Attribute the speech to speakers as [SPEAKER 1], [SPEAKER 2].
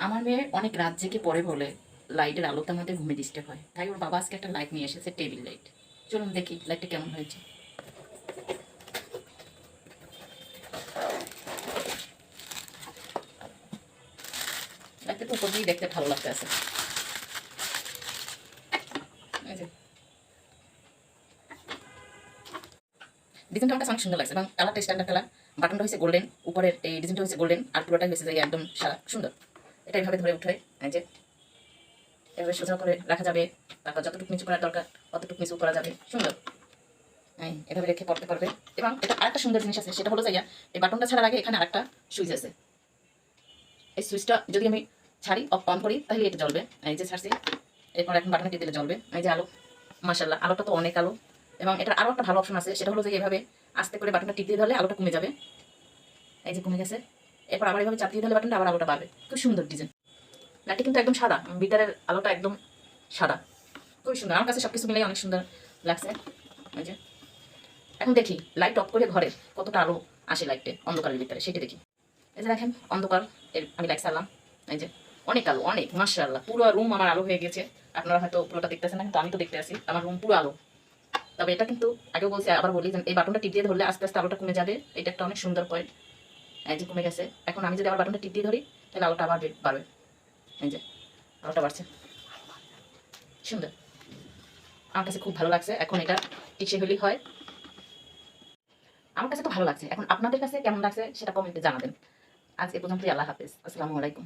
[SPEAKER 1] আমার মেয়ে অনেক রাত জেগে পড়ে বলে লাইটের আলোতে আমাদের ঘুমে ডিস্টার্ব হয়, তাই ওর বাবা আজকে একটা লাইট নিয়ে এসেছে, টেবিল লাইট। চলুন দেখি লাইটটা কেমন হয়েছে। লাইটটা তো উপর দিয়ে দেখতে ভালো লাগতে আছে। ডিজাইনটা আমার কাছে অনেক সুন্দর লাগছে এবং কালারটা স্ট্যান্ডার্ড কালার। বাটনটা হয়েছে গোল্ডেন, উপরের এই ডিজাইনটা হয়েছে গোল্ডেন, আর পুরোটাই হয়েছে যে একদম সাদা, সুন্দর। এটা এইভাবে ধরে উঠে এই যে এভাবে সোজা করে রাখা যাবে, তারপর যতটুকু নিচু করার দরকার অতটুকু নিচু করা যাবে, সুন্দর। এভাবে রেখে পড়তে পারবে। এবং এটা আরেকটা সুন্দর জিনিস আছে, সেটা হলো যে এই বাটনটা ছাড়ার আগে এখানে আরেকটা সুইচ আছে। এই সুইচটা যদি আমি ছাড়ি অন করি তাহলে এটা জ্বলবে। এই যে ছাড়ছি, এরপর এখন বাটনে টিপে দিলে জ্বলবে। এই যে আলো, মাশাআল্লাহ, আলোটা তো অনেক আলো। এবং এটার আরও একটা ভালো অপশন আছে, সেটা হলো যে এভাবে আস্তে করে বাটনটা টিপ দিয়ে ধরলে আলোটা কমে যাবে। এই যে কমে গেছে। এরপর আবার এভাবে চাপ দিয়ে ধরলে বাটনটা আবার আলোটা বাড়বে। খুব সুন্দর ডিজাইন। লাইটটা কিন্তু একদম সাদা, ভিতরের আলোটা একদম সাদা, খুবই সুন্দর। আমার কাছে সবকিছু মিলাই অনেক সুন্দর লাগছে। এই যে এখন দেখি লাইট অফ করে ঘরে কতটা আলো আসে লাইটে অন্ধকারের ভিতরে, সেটা দেখি। এই যে দেখেন অন্ধকার, আমি লাইট চালাম। এই যে অনেক আলো, অনেক, মাশাআল্লাহ, পুরো রুম আমার আলো হয়ে গেছে। আপনারা হয়তো পুরোটা দেখতেছেন না, কিন্তু আমি তো দেখতে আছি আমার রুম পুরো আলো। তবে এটা কিন্তু আগেও বলছি, আবার বলি, যে এই বাটনটা টিপ দিয়ে ধরলে আস্তে আস্তে আলোটা কমে যাবে। এটা একটা অনেক সুন্দর পয়েন্ট। এই যে কমে গেছে। এখন আমি যদি আবার বাটনটা টিপ দিয়ে ধরি তাহলে আলোটা আবার বাড়বে। এই যে আলোটা বাড়ছে, সুন্দর। আমার কাছে খুব ভালো লাগছে। এখন এটা টিকসই হলেই হয়। আমার কাছে তো ভালো লাগছে, এখন আপনাদের কাছে কেমন লাগছে সেটা কমেন্টে জানাবেন। আজ এ পর্যন্তই। আল্লাহ হাফেজ, আসসালামু আলাইকুম।